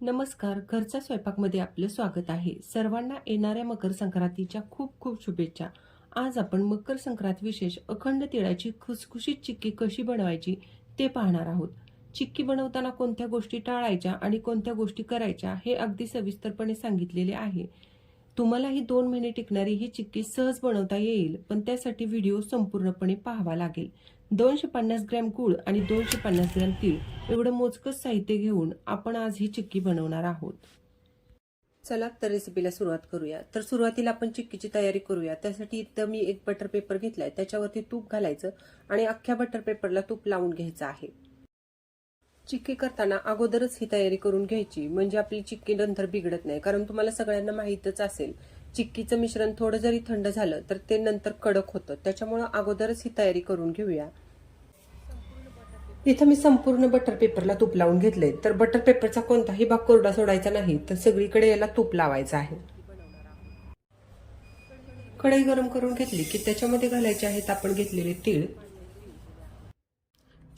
नमस्कार. घरच्या स्वयंपाकमध्ये आपलं स्वागत आहे. सर्वांना येणाऱ्या मकर संक्रांतीच्या खूप खूप शुभेच्छा. आज आपण मकर संक्रांत विशेष अखंड तिळाची खुसखुशीत चिक्की कशी बनवायची ते पाहणार आहोत. चिक्की बनवताना कोणत्या गोष्टी टाळायच्या आणि कोणत्या गोष्टी करायच्या हे अगदी सविस्तरपणे सांगितलेले आहे. तुम्हाला ही 2 महिने टिकणारी ही चिक्की सहज बनवता येईल, पण त्यासाठी व्हिडिओ संपूर्णपणे पाहावा लागेल. 250 ग्रॅम गूळ आणि 250 ग्रॅम तीळ एवढं मोजकंच साहित्य घेऊन आपण आज ही चिक्की बनवणार आहोत. चला तर रेसिपीला सुरुवात करूया. तर सुरुवातीला आपण चिक्कीची तयारी करूया. त्यासाठी इथं मी एक बटर पेपर घेतलाय, त्याच्यावरती तूप घालायचं आणि अख्ख्या बटर पेपरला तूप लावून घ्यायचं आहे. चिक्की करताना अगोदरच ही तयारी करून घ्यायची, म्हणजे आपली चिक्की नंतर बिघडत नाही. कारण तुम्हाला सगळ्यांना माहीतच असेल, चिक्कीचं मिश्रण थोडं जरी थंड झालं तर ते नंतर कडक होतं. त्याच्यामुळे अगोदरच ही तयारी करून घेऊया. इथं मी संपूर्ण बटर पेपरला तूप लावून घेतले. तर बटर पेपरचा कोणताही भाग कोरडा सोडायचा नाही, तर सगळीकडे याला तूप लावायचं आहे. कढई गरम करून घेतली की त्याच्यामध्ये घालायचे आहेत आपण घेतलेले तीळ.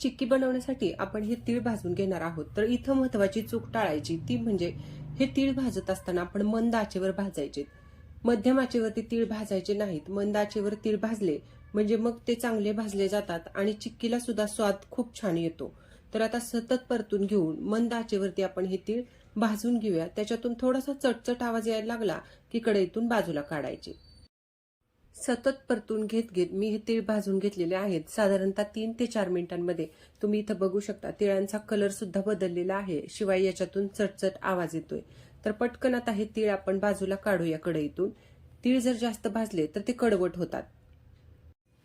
चिक्की बनवण्यासाठी आपण हे तीळ भाजून घेणार आहोत. तर इथं महत्वाची चूक टाळायची, ती म्हणजे हे तीळ भाजत असताना आपण मंद आचेवर भाजायचे. मध्यम आचेवरती तीळ भाजायचे नाहीत. मंद आचेवर तीळ भाजले म्हणजे मग ते चांगले भाजले जातात आणि चिक्कीला सुद्धा स्वाद खूप छान येतो. तर आता सतत परतून घेऊन मंद आचेवरती आपण हे तीळ भाजून घेऊया. त्याच्यातून थोडासा चटचट आवाज यायला लागला की कढईतून बाजूला काढायचे. सतत परतून घेत घेत मी हे तीळ भाजून घेतलेले आहेत. साधारणतः 3 ते 4 मिनिटांमध्ये तुम्ही इथं बघू शकता तिळांचा कलर सुद्धा बदललेला आहे. शिवाय याच्यातून चटचट आवाज येतोय. तर पटकन आता हे तीळ आपण बाजूला काढूया कढईतून. तीळ जर जास्त भाजले तर ते कडवट होतात.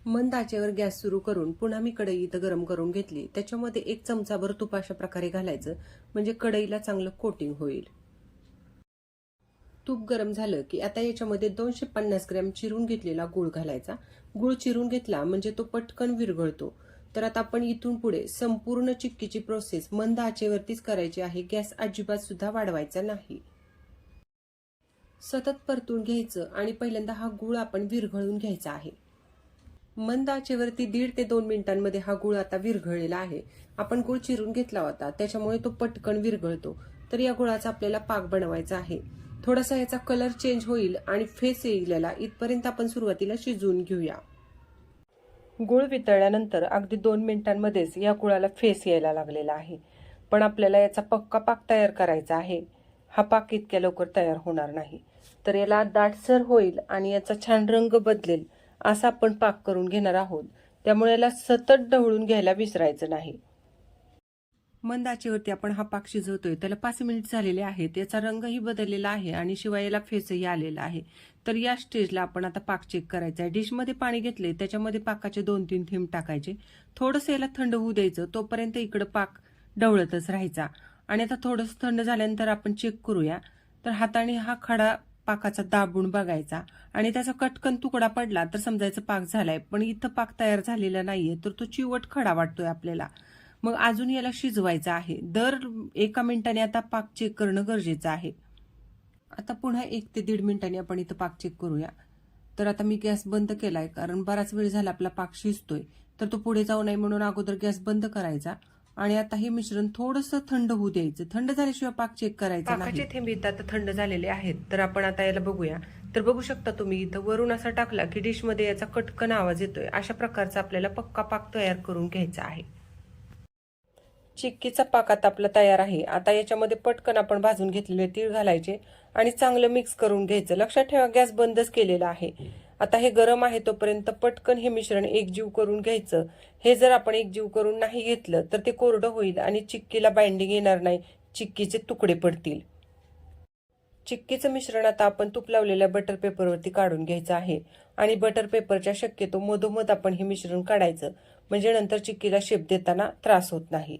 मंद आचेवर गॅस सुरू करून पुन्हा मी कढई इथं गरम करून घेतली. त्याच्यामध्ये 1 चमचाभर तूप अशा प्रकारे घालायचं, म्हणजे कढईला चांगलं कोटिंग होईल. तूप गरम झालं की आता याच्यामध्ये 250 ग्रॅम चिरून घेतलेला गूळ घालायचा. गूळ चिरून घेतला म्हणजे तो पटकन विरघळतो. तर आता आपण इथून पुढे संपूर्ण चिक्कीची प्रोसेस मंद आचेवरतीच करायची आहे. गॅस अजिबात सुद्धा वाढवायचा नाही. सतत परतून घ्यायचं आणि पहिल्यांदा हा गूळ आपण विरघळून घ्यायचा आहे. मंद आचेवरती 1.5 ते 2 मिनिटांमध्ये हा गूळ आता विरघळलेला आहे. आपण गूळ चिरून घेतला होता, त्याच्यामुळे तो पटकन विरघळतो. तर या गुळाचा आपल्याला पाक बनवायचा आहे. थोडासा याचा कलर चेंज होईल आणि फेस येईल याला, इथपर्यंत आपण सुरुवातीला शिजवून घेऊया. गूळ वितळल्यानंतर अगदी 2 मिनिटांमध्येच या गुळाला फेस यायला लागलेला आहे. पण आपल्याला याचा पक्का पाक तयार करायचा आहे. हा पाक इतक्या लवकर तयार होणार नाही. तर याला दाटसर होईल आणि याचा छान रंग बदलेल असा आपण पाक करून घेणार आहोत. त्यामुळे याला सतत ढवळून घ्यायला विसरायचं नाही. मंद आचेवरती आपण हा पाक शिजवतोय. त्याला 5 मिनिट झालेले आहेत. याचा रंगही बदललेला आहे आणि शिवाय याला फेसही आलेला आहे. तर या स्टेजला आपण आता पाक चेक करायचा आहे. डिशमध्ये पाणी घेतले, त्याच्यामध्ये पाकाचे 2-3 थेंब टाकायचे. थोडंसं याला थंड होऊ द्यायचं. तोपर्यंत इकडं पाक ढवळतच राहायचा. आणि आता थोडंसं थंड झाल्यानंतर आपण चेक करूया. तर हाताने हा खडा पाकाचा दाबून बघायचा आणि त्याचा कटकन तुकडा पडला तर समजायचं पाक झालाय. पण इथं पाक तयार झालेला नाहीये, तर तो चिवट खडा वाटतोय आपल्याला. मग अजून याला शिजवायचं आहे. दर 1 मिनिटाने आता पाक चेक करणं गरजेचं आहे. आता पुन्हा 1 ते 1.5 मिनिटांनी आपण इथं पाक चेक करूया. तर आता मी गॅस बंद केलाय, कारण बराच वेळ झाला आपला पाक शिजतोय. तर तो पुढे जाऊ नये म्हणून अगोदर गॅस बंद करायचा आणि आता हे मिश्रण थोडंसं थंड होऊ द्यायचं. थंड झाल्याशिवाय पाक चेक करायचा नाही. पाकाचे थेंब इथं आता थंड झालेले आहेत. तर आपण आता याला बघूया. तर बघू शकता तुम्ही इथं वरून असा टाकला की डिशमध्ये याचा कटकन आवाज येतोय. अशा प्रकारचा आपल्याला पक्का पाक तयार करून घ्यायचा आहे. चिक्कीचा पाक आता आपला तयार आहे. आता याच्यामध्ये पटकन आपण भाजून घेतलेले तीळ घालायचे आणि चांगलं मिक्स करून घ्यायचं. लक्षात ठेवा गॅस बंदच केलेला आहे. आता हे गरम आहे तोपर्यंत पटकन हे मिश्रण एकजीव करून घ्यायचं. हे जर आपण एकजीव करून नाही घेतलं तर ते कोरडं होईल आणि चिक्कीला बाइंडिंग येणार नाही. चिक्कीचे तुकडे पडतील. चिक्कीचं मिश्रण आता आपण तूप लावलेल्या बटर पेपरवरती काढून घ्यायचं आहे आणि बटर पेपरच्या शक्यतो मधोमध आपण हे मिश्रण काढायचं, म्हणजे नंतर चिक्कीला शेप देताना त्रास होत नाही.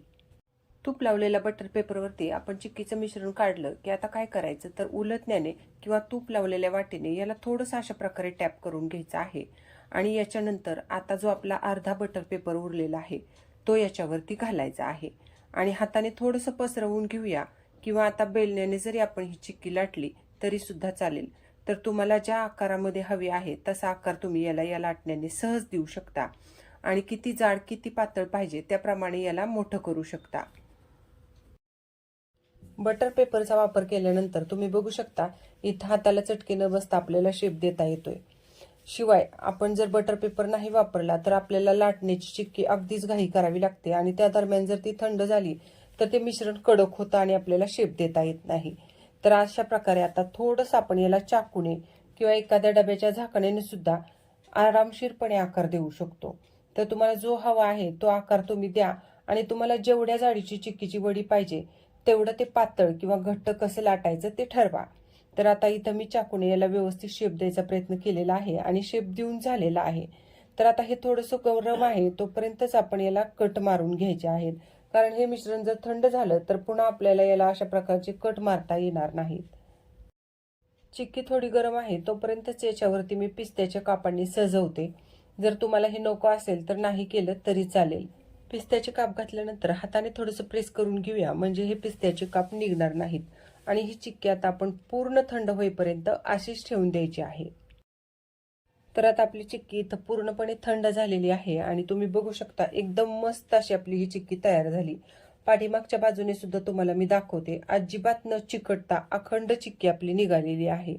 तूप लावलेल्या बटर पेपरवरती आपण चिक्कीचं मिश्रण काढलं की आता काय करायचं, तर उलटण्याने किंवा तूप लावलेल्या वाटीने याला थोडंसं अशा प्रकारे टॅप करून घ्यायचं आहे आणि याच्यानंतर आता जो आपला अर्धा बटर पेपर उरलेला आहे तो याच्यावरती घालायचा आहे आणि हाताने थोडंसं पसरवून घेऊया किंवा आता बेलण्याने जरी आपण ही चिक्की लाटली तरी सुद्धा चालेल. तर तुम्हाला ज्या आकारामध्ये हवी आहे तसा आकार तुम्ही या लाटण्याने सहज देऊ शकता आणि किती जाड किती पातळ पाहिजे त्याप्रमाणे याला मोठं करू शकता. बटर पेपरचा वापर केल्यानंतर तुम्ही बघू शकता इथं हाताला चटके न बसता आपल्याला शेप देता येतोय. शिवाय आपण जर बटर पेपर नाही वापरला तर आपल्याला लाटण्याची चिक्की अगदीच घाई करावी लागते आणि त्या दरम्यान जर ती थंड झाली तर ते मिश्रण कडक होतं आणि आपल्याला शेप देता येत नाही. तर अशा प्रकारे आता थोडंसं आपण याला चाकूने किंवा एखाद्या डब्याच्या झाकण्याने सुद्धा आरामशीरपणे आकार देऊ शकतो. तर तुम्हाला जो हवा आहे तो आकार तुम्ही द्या आणि तुम्हाला जेवढ्या जाडीची चिक्कीची वडी पाहिजे तेवढं ते पातळ किंवा घट्ट कसं लाटायचं ते ठरवा. तर आता इथं मी चाकूने याला व्यवस्थित शेप द्यायचा प्रयत्न केलेला आहे आणि शेप देऊन झालेला आहे. तर आता हे थोडंसं गरम आहे तोपर्यंतच आपण याला कट मारून घ्यायचे आहेत, कारण हे मिश्रण जर थंड झालं तर पुन्हा आपल्याला याला अशा प्रकारचे कट मारता येणार नाहीत. चिक्की थोडी गरम आहे तोपर्यंतच याच्यावरती मी पिस्त्याच्या कापांनी सजवते. जर तुम्हाला हे नको असेल तर नाही केलं तरी चालेल. पिस्त्याचे काप घातल्यानंतर हाताने थोडंसं प्रेस करून घेऊया, म्हणजे हे पिस्त्याचे काप निघणार नाहीत. आणि ही चिक्की आता आपण पूर्ण थंड होईपर्यंत अशीच ठेवून द्यायची आहे. तर आता आपली चिक्की इथं पूर्णपणे थंड झालेली आहे आणि तुम्ही बघू शकता एकदम मस्त अशी आपली ही चिक्की तयार झाली. पाठीमागच्या बाजूने सुद्धा तुम्हाला मी दाखवते. अजिबात न चिकटता अखंड चिक्की आपली निघालेली आहे.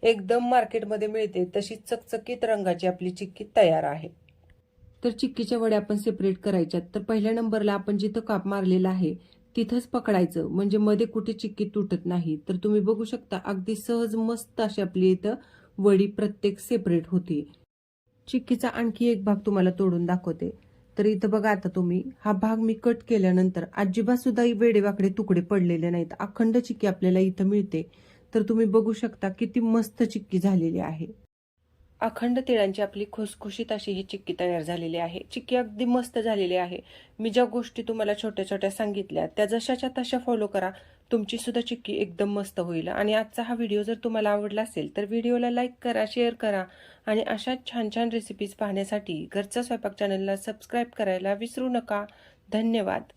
एकदम मार्केटमध्ये मिळते तशी चकचकीत रंगाची आपली चिक्की तयार आहे. तर चिक्कीच्या वड्या आपण सेपरेट करायच्यात. तर पहिल्या नंबरला आपण जिथं काप मारलेला आहे तिथंच पकडायचं, म्हणजे मध्ये कुठे चिक्की तुटत नाही. तर तुम्ही बघू शकता अगदी सहज मस्त अशी आपली इथं वडी प्रत्येक सेपरेट होती. चिक्कीचा आणखी एक भाग तुम्हाला तोडून दाखवते. तर इथं बघा आता तुम्ही हा भाग मी कट केल्यानंतर अजिबात सुद्धा वेडेवाकडे तुकडे पडलेले नाहीत. अखंड चिक्की आपल्याला इथं मिळते. तर तुम्ही बघू शकता किती मस्त चिक्की झालेली आहे. अखंड तिळांची आपली खुसखुशीत अशी ही चिक्की तयार झालेली आहे. चिक्की अगदी मस्त झालेली आहे. मी ज्या गोष्टी तुम्हाला छोट्या छोट्या सांगितल्या त्या जशाच्या तशा फॉलो करा. तुमची सुद्धा चिक्की एकदम मस्त होईल. आणि आजचा हा व्हिडिओ जर तुम्हाला आवडला असेल तर व्हिडिओला लाईक करा, शेअर करा आणि अशा छान छान रेसिपीज पाहण्यासाठी घरचा स्वयंपाक चॅनलला सबस्क्राईब करायला विसरू नका. धन्यवाद.